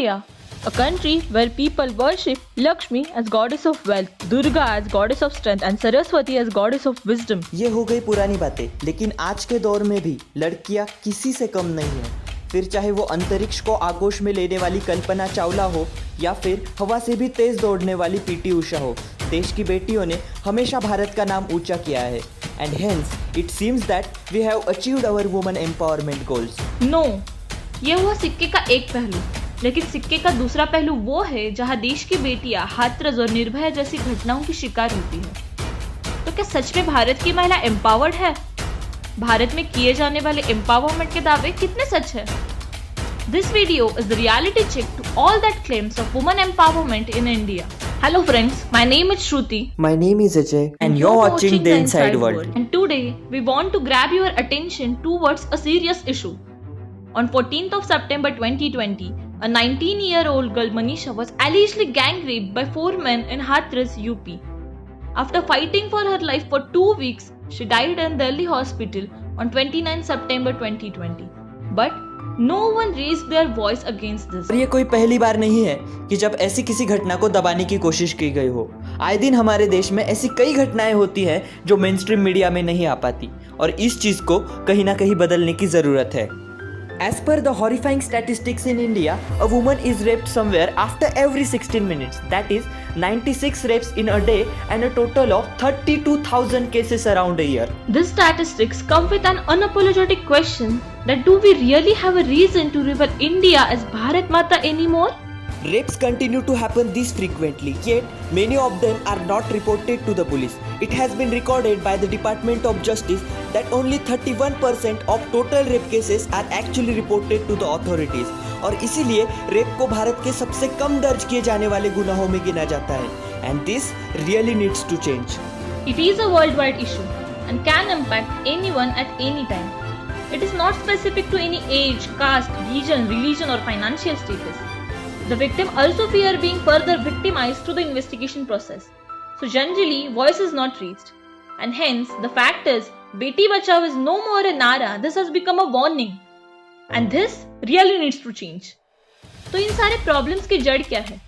India, a country where people worship Lakshmi as goddess of wealth, Durga as goddess of strength and Saraswati as goddess of wisdom. ये हो गई पुरानी बातें, लेकिन आज के दौर में भी लड़कियां किसी से कम नहीं है। फिर चाहे वो अंतरिक्ष को आगोश में लेने वाली कल्पना चावला हो या फिर हवा से भी तेज दौड़ने वाली पीटी उषा हो, देश की बेटियों ने हमेशा भारत का नाम ऊंचा किया है। And hence it seems that we have achieved our women empowerment goals. No, ये हुआ सिक्के का एक पहलू, लेकिन सिक्के का दूसरा पहलू वो है जहां देश की बेटियां हाथरस और निर्भया जैसी घटनाओं की शिकार होती है। तो क्या सच में भारत की महिला एम्पावर्ड है? भारत में किए जाने वाले एम्पावरमेंट के दावे कितने सच है? This video is the reality check to all that claims of women empowerment in India. Hello friends, my name is Shruti. My name is Ajay and you're watching The Inside World. And today we want to grab your attention towards a serious issue. On 14th of September 2020, a 19-year-old girl Manisha was allegedly gang raped by 4 men in Hathras, UP. After fighting for her life for 2 weeks, she died in Delhi hospital on 29 September 2020. But no one raised their voice against this. और ये कोई पहली बार नहीं है कि जब ऐसी किसी घटना को दबाने की कोशिश की गई हो। आए दिन हमारे देश में ऐसी कई घटनाएं होती हैं जो मेनस्ट्रीम मीडिया में नहीं आ पाती और इस चीज को कहीं ना कहीं बदलने की जरूरत है। As per the horrifying statistics in India, a woman is raped somewhere after every 16 minutes. That is 96 rapes in a day and a total of 32,000 cases around a year. These statistics come with an unapologetic question that do we really have a reason to revere India as Bharat Mata anymore? Rapes continue to happen this frequently, yet many of them are not reported to the police. It has been recorded by the Department of Justice that only 31% of total rape cases are actually reported to the authorities. और इसीलिए rape को भारत के सबसे कम दर्ज किए जाने वाले गुनाहों में गिना जाता है. And this really needs to change. It is a worldwide issue and can impact anyone at any time. It is not specific to any age, caste, region, religion or financial status. The victim also fear being further victimized through the investigation process. So generally, voice is not raised. And hence, the fact is, Beti Bachao is no more a nara, this has become a warning. And this really needs to change. तो इन सारे problems की जड़ क्या है?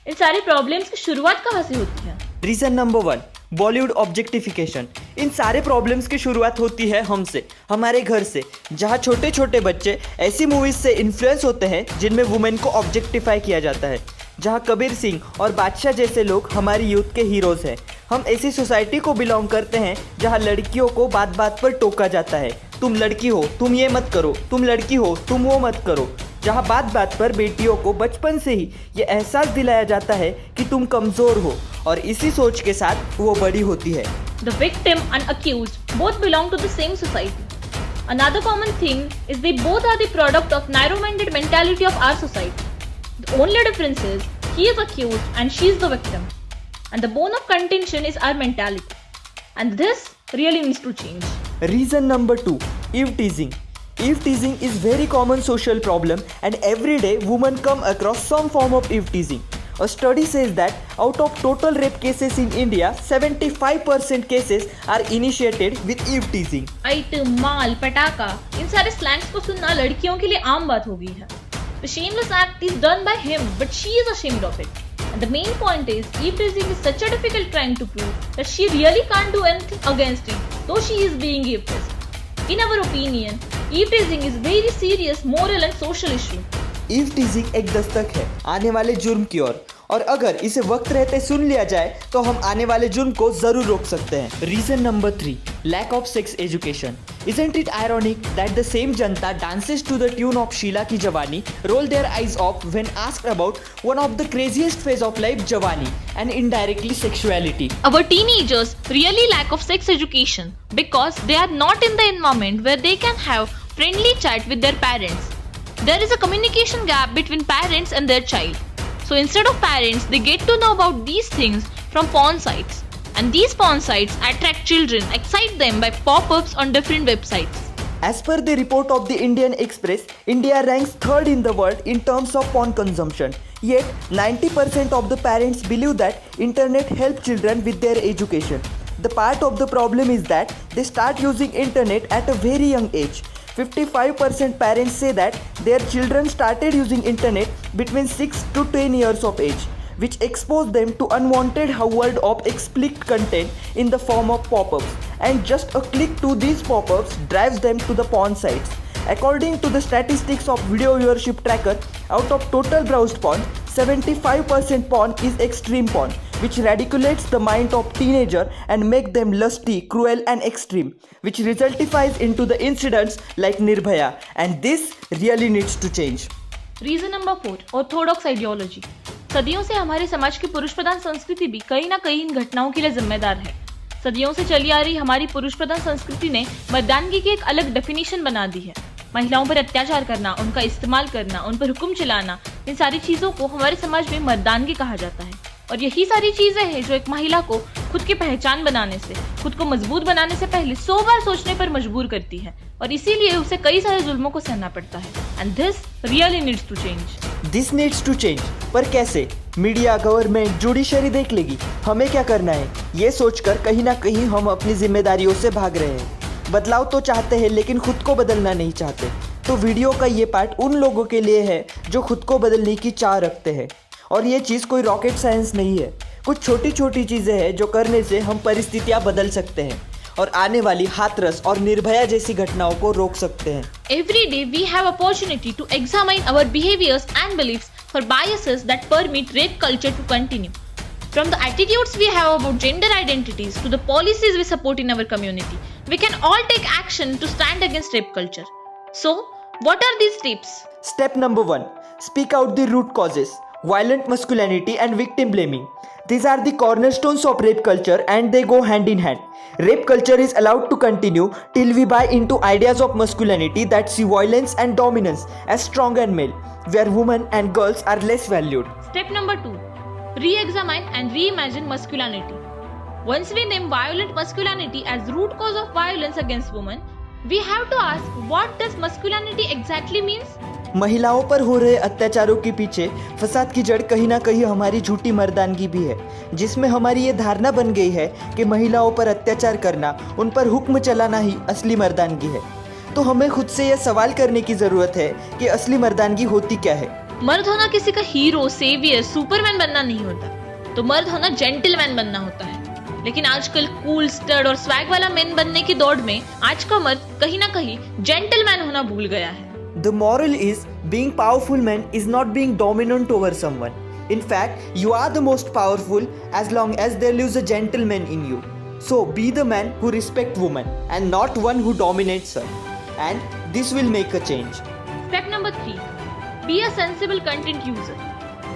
इन सारे problems की शुरुआत कहाँ से होती है? Reason number 1, Bollywood objectification. इन सारे प्रॉब्लम्स की शुरुआत होती है हमसे, हमारे घर से, जहाँ छोटे छोटे बच्चे ऐसी मूवीज से इन्फ्लुएंस होते हैं जिनमें वुमेन को ऑब्जेक्टिफाई किया जाता है, जहाँ कबीर सिंह और बादशाह जैसे लोग हमारी यूथ के हीरोज हैं। हम ऐसी सोसाइटी को बिलोंग करते हैं जहाँ लड़कियों को बात बात पर टोका जाता है, तुम लड़की हो, तुम ये मत करो, तुम लड़की हो, तुम वो मत करो। जहाँ बात बात पर बेटियों को बचपन से ही ये एहसास दिलाया जाता है कि तुम कमज़ोर हो और इसी सोच के साथ वो बड़ी होती है। The victim and accused both belong to the same society. Another common thing is they both are the product of narrow-minded mentality of our society. The only difference is he is accused and she is the victim. And the bone of contention is our mentality. And this really needs to change. Reason number 2, eve teasing. Eve teasing is very common social problem and every day women come across some form of eve teasing. A study says that out of total rape cases in India, 75% cases are initiated with eve teasing. Item, माल, पटाखा, इन सारे slangs को सुनना लड़कियों के लिए आम बात हो गई है. The shameless act is done by him, but she is ashamed of it. And the main point is, eve teasing is such a difficult crime to prove that she really can't do anything against it, though she is being eve teased. In our opinion, eve teasing is very serious moral and social issue. eve teasing एक दस्तक है आने वाले जुर्म की ओर, और अगर इसे वक्त रहते सुन लिया जाए तो हम आने वाले जुर्म को जरूर रोक सकते हैं। Reason number 3, lack of sex education. Isn't it ironic that the same Janata dances to the tune of Sheila ki Jawani, roll their eyes off when asked about one of the craziest phase of life, जवानी, and indirectly sexuality. Our teenagers really lack of sex education because they are not in the environment where they can have friendly chat with their parents. There is a communication gap between parents and their child. So instead of parents, they get to know about these things from porn sites. And these porn sites attract children, excite them by pop-ups on different websites. As per the report of the Indian Express, India ranks 3rd in the world in terms of porn consumption. Yet, 90% of the parents believe that internet helps children with their education. The part of the problem is that they start using internet at a very young age. 55% parents say that their children started using internet between 6 to 10 years of age, which exposed them to unwanted horde of explicit content in the form of pop-ups, and just a click to these pop-ups drives them to the porn sites. According to the statistics of video viewership tracker, out of total browsed porn, 75% porn is extreme porn, which radiculates the mind of teenager and make them lusty, cruel and extreme, which resultifies into the incidents like Nirbhaya, and this really needs to change. Reason number 4, orthodox ideology. सदियों से हमारे समाज की पुरुष प्रधान संस्कृति भी कहीं ना कहीं इन घटनाओं के लिए जिम्मेदार है। सदियों से चली आ रही हमारी पुरुष प्रधान संस्कृति ने मर्दानगी की एक अलग डेफिनेशन बना दी है। महिलाओं पर अत्याचार करना, उनका इस्तेमाल करना, उन पर हुक्म चलाना, इन सारी चीजों को हमारे समाज में मर्दानगी कहा जाता है। और यही सारी चीजें हैं जो एक महिला को खुद की पहचान बनाने से, खुद को मजबूत बनाने से पहले 100 बार सोचने पर मजबूर करती है, और इसीलिए उसे कई सारे जुल्मों को सहना पड़ता है। And this really needs to change. This needs to change, पर कैसे? मीडिया, गवर्नमेंट, जुडिशरी देख लेगी, हमें क्या करना है? ये सोचकर कहीं ना कहीं हम अपनी जिम्मेदारियों से भाग रहे हैं। बदलाव तो चाहते हैं लेकिन खुद को बदलना नहीं चाहते। तो वीडियो का ये पार्ट उन लोगों के लिए है जो खुद को बदलने की चाह रखते हैं, और ये चीज़ कोई रॉकेट साइंस नहीं है। कुछ छोटी छोटी चीज़ें हैं जो करने से हम परिस्थितियाँ बदल सकते हैं और आने वाली हाथरस और निर्भया जैसी घटनाओं को रोक सकते हैं। Every day we have opportunity to examine our behaviors and beliefs for biases that permit rape culture to continue. From the attitudes we have about gender identities to the policies we support in our community, we can all take action to stand against rape culture. So, what are these steps? Step number 1. Speak out the root causes. Violent masculinity and victim blaming. These are the cornerstones of rape culture and they go hand in hand. Rape culture is allowed to continue till we buy into ideas of masculinity that see violence and dominance as strong and male, where women and girls are less valued. Step number 2. Re-examine and reimagine masculinity. Once we name violent masculinity as root cause of violence against women, we have to ask, what does masculinity exactly means? महिलाओं पर हो रहे अत्याचारों के पीछे फसाद की जड़ कहीं ना कहीं हमारी झूठी मर्दानगी भी है, जिसमें हमारी ये धारणा बन गई है कि महिलाओं पर अत्याचार करना, उन पर हुक्म चलाना ही असली मर्दानगी है। तो हमें खुद से यह सवाल करने की ज़रूरत है कि असली मर्दानगी होती क्या है। मर्द होना किसी का हीरो, सेवियर, सुपरमैन बनना नहीं होता, तो मर्द होना जेंटलमैन बनना होता है। लेकिन आजकल कूल, स्टड और स्वैग वाला मैन बनने की दौड़ में आज का मर्द कहीं ना कहीं जेंटलमैन होना भूल गया है। The moral is being powerful man is not being dominant over someone. In fact, you are the most powerful as long as there lives a gentleman in you. So be the man who respects women and not one who dominates her. And this will make a change. Step number 3. Be a sensible content user.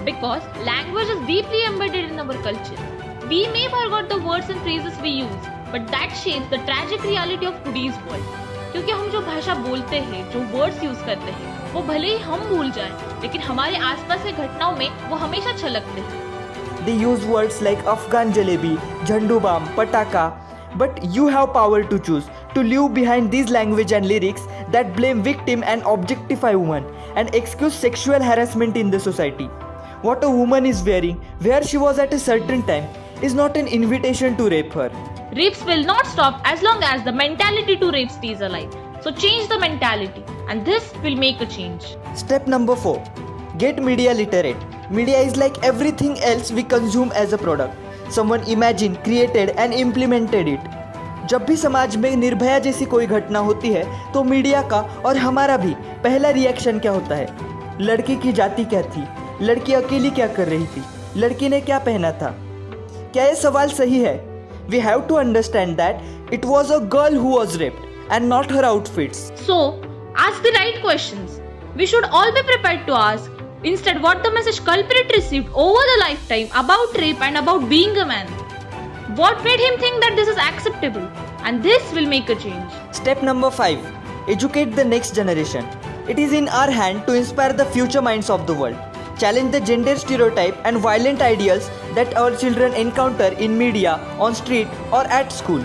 Because language is deeply embedded in our culture. We may forget the words and phrases we use, but that shapes the tragic reality of today's world. क्योंकि हम जो भाषा बोलते हैं, जो words use करते हैं, वो भले ही हम भूल जाएं, लेकिन हमारे आसपास के घटनाओं में वो हमेशा छलकते हैं। They use words like Afghan jalebi, jhandu bam, pataka, but you have power to choose to live behind these language and lyrics that blame victim and objectify women and excuse sexual harassment in the society. What a woman is wearing, where she was at a certain time, is not an invitation to rape her. Rapes will not stop as long as the mentality to rape stays alive. So change the mentality, and this will make a change. Step number 4. Get media literate. Media is like everything else we consume as a product. Someone imagined, created and implemented it. जब भी समाज में निर्भया जैसी कोई घटना होती है तो मीडिया का और हमारा भी पहला रिएक्शन क्या होता है? लड़की की जाति क्या थी? लड़की अकेली क्या कर रही थी? लड़की ने क्या पहना था? क्या ये सवाल सही है? We have to understand that it was a girl who was raped and not her outfits. So, ask the right questions. We should all be prepared to ask instead what the message culprit received over the lifetime about rape and about being a man. What made him think that this is acceptable? And this will make a change. Step number 5. Educate the next generation. It is in our hand to inspire the future minds of the world. Challenge the gender stereotype and violent ideals that our children encounter in media, on street or at school.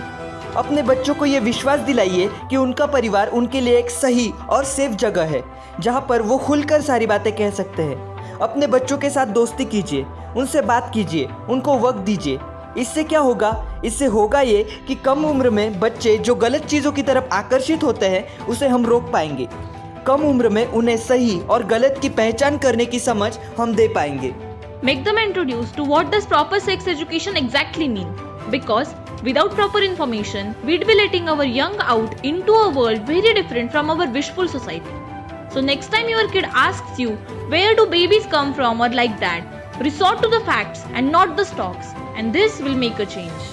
अपने बच्चों को ये विश्वास दिलाइए कि उनका परिवार उनके लिए एक सही और सेफ जगह है जहाँ पर वो खुलकर सारी बातें कह सकते हैं। अपने बच्चों के साथ दोस्ती कीजिए, उनसे बात कीजिए, उनको वक्त दीजिए। इससे क्या होगा? इससे होगा ये कि कम उम्र में बच्चे जो गलत चीज़ों की तरफ आकर्षित होते हैं उसे हम रोक पाएंगे। कम उम्र में उन्हें सही और गलत की पहचान करने की समझ हम दे पाएंगे। Make them introduced to what does proper sex education exactly mean. Because without proper information, we'd be letting our young out into a world very different from our wishful society. So next time your kid asks you, where do babies come from or like that, resort to the facts and not the stocks, and this will make a change.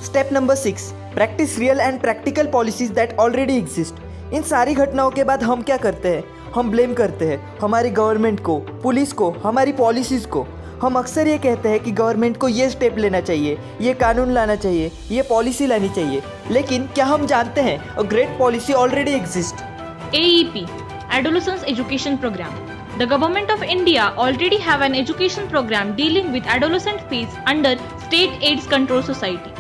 Step number 6, practice real and practical policies that already exist. इन सारी घटनाओं के बाद हम क्या करते हैं? हम ब्लेम करते हैं हमारी गवर्नमेंट को, पुलिस को, हमारी पॉलिसीज़ को। हम अक्सर ये कहते हैं कि गवर्नमेंट को ये स्टेप लेना चाहिए, ये कानून लाना चाहिए, ये पॉलिसी लानी चाहिए। लेकिन क्या हम जानते हैं a great policy already exist? AEP, Adolescence Education Program. The Government of India already have an education program dealing with adolescent phase under State AIDS Control Society.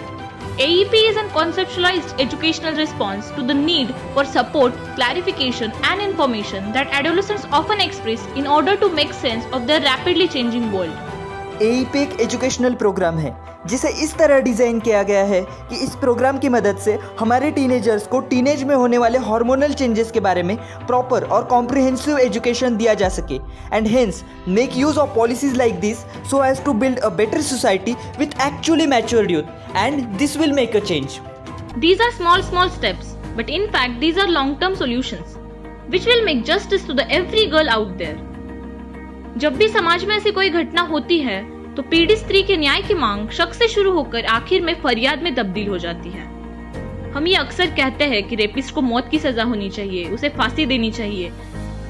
AEP is a conceptualized educational response to the need for support, clarification and information that adolescents often express in order to make sense of their rapidly changing world. AEP एक educational programme है जिसे इस तरह design किया गया है कि इस प्रोग्राम की मदद से हमारे टीनेजर्स को टीनेज में होने वाले हार्मोनल चेंजेस के बारे में प्रॉपर और कॉम्प्रिहेंसिव एजुकेशन दिया जा सके and hence make use of policies like this so as to build a better society with actually matured youth and this will make a change. These are small steps, but in fact these are long-term solutions, which will make justice to the every girl out there. जब भी समाज में ऐसी कोई घटना होती है तो पीड़ित स्त्री के न्याय की मांग शक से शुरू होकर आखिर में फरियाद में तब्दील हो जाती है। हम ये अक्सर कहते हैं कि रेपिस्ट को मौत की सजा होनी चाहिए, उसे फांसी देनी चाहिए,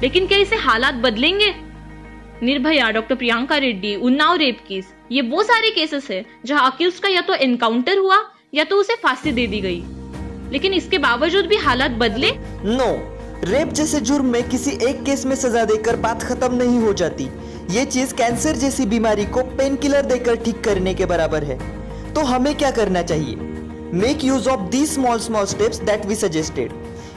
लेकिन क्या इससे हालात बदलेंगे? Nirbhaya, doctor Priyanka Reddy, Unnao rape case, ये वो सारे केसेस है जहां अक्यूज्ड का या तो एनकाउंटर हुआ या तो उसे फांसी दे दी गई, लेकिन इसके बावजूद भी हालात बदले? नो, रेप जैसे जुर्म में किसी एक केस में सजा देकर बात खत्म नहीं हो जाती। ये चीज कैंसर जैसी बीमारी को पेन किलर देकर ठीक करने के बराबर है। तो हमें क्या करना चाहिए? Make use of these small steps that we suggested.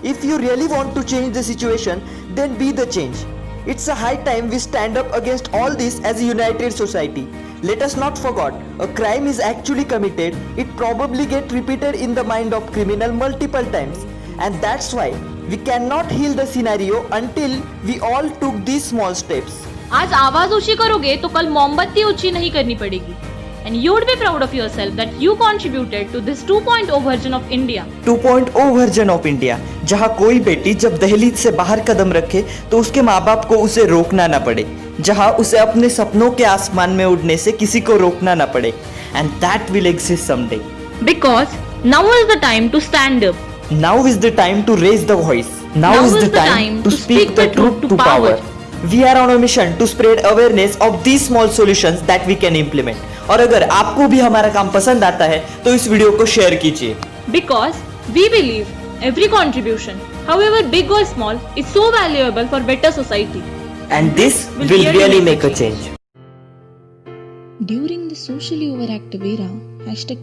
If you really want to change the situation, then be the change. It's a high time we stand up against all this as a united society. Let us not forget, a crime is actually committed, it probably get repeated in the mind of criminal multiple times. And that's why we cannot heal the scenario until we all took these small steps. आज आवाज ऊंची करोगे तो कल मोमबत्ती ऊंची नहीं करनी पड़ेगी. And you would be proud of yourself that you contributed to this 2.0 version of India. 2.0 version of India, जहाँ कोई बेटी जब दहलीज से बाहर कदम रखे तो उसके माँ बाप को उसे रोकना ना पड़े, जहाँ उसे अपने सपनों के आसमान में उड़ने से किसी को रोकना ना पड़े. And that will exist someday. Because now is the time to stand up. Now is the time to raise the voice. Now is the time to speak the truth to power. We are on a mission to spread awareness of these small solutions that we can implement. और अगर आपको भी हमारा काम पसंद आता है तो इस वीडियो को शेयर कीजिए. Because we believe every contribution, however big or small, is so valuable for better society. And this will really make a change. During the socially overactive era,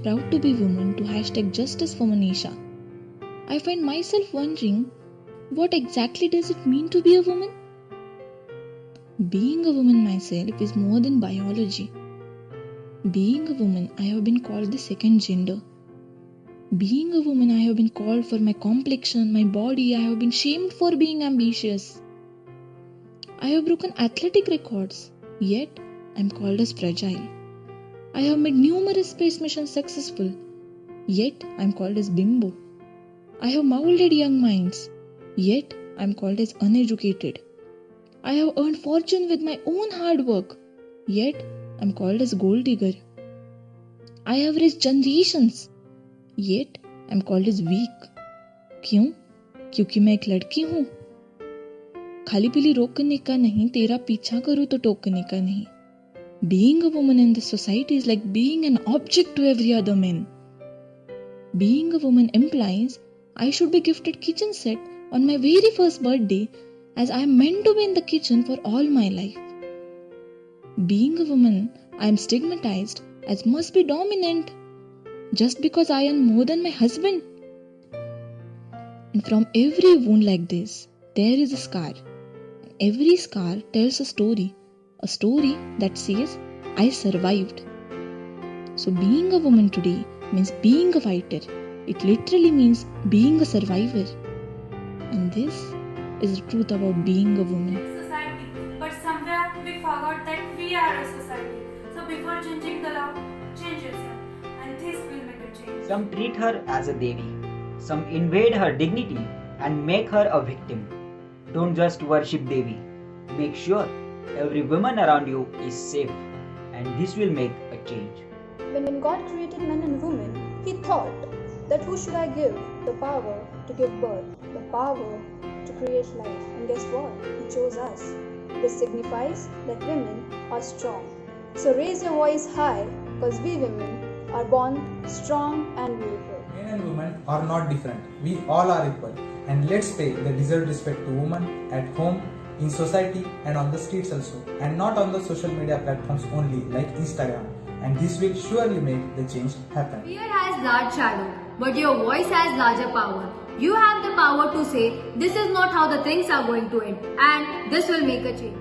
#proud to be woman to #justice for Manisha, I find myself wondering, what exactly does it mean to be a woman? Being a woman myself is more than biology. Being a woman, I have been called the second gender. Being a woman, I have been called for my complexion, my body. I have been shamed for being ambitious. I have broken athletic records, yet I am called as fragile. I have made numerous space missions successful, yet I am called as bimbo. I have molded young minds, yet I am called as uneducated. I have earned fortune with my own hard work, yet I am called as gold digger. I have raised generations, yet I am called as weak. क्यों? क्योंकि मैं एक लड़की हूँ. खाली पीली रोकने का नहीं, तेरा पीछा करूँ तो टोकने का नहीं. Being a woman in this society is like being an object to every other man. Being a woman implies I should be gifted kitchen set on my very first birthday, as I am meant to be in the kitchen for all my life. Being a woman, I am stigmatized as must be dominant just because I am more than my husband. And from every wound like this, there is a scar. Every scar tells a story that says, I survived. So being a woman today means being a fighter. It literally means being a survivor. And this is the truth about being a woman. Society, but somewhere we forgot that we are a society. So before changing the law, change yourself, and this will make a change. Some treat her as a devi, some invade her dignity and make her a victim. Don't just worship Devi. Make sure every woman around you is safe, and this will make a change. When God created man and woman, He thought that who should I give the power to give birth, the power to create life. And guess what? He chose us. This signifies that women are strong. So raise your voice high, because we women are born strong and beautiful. Men and women are not different. We all are equal. And let's pay the deserved respect to women at home, in society and on the streets also. And not on the social media platforms only like Instagram. And this will surely make the change happen. Fear has large shadow, but your voice has larger power. You have the power to say, this is not how the things are going to end, and this will make a change.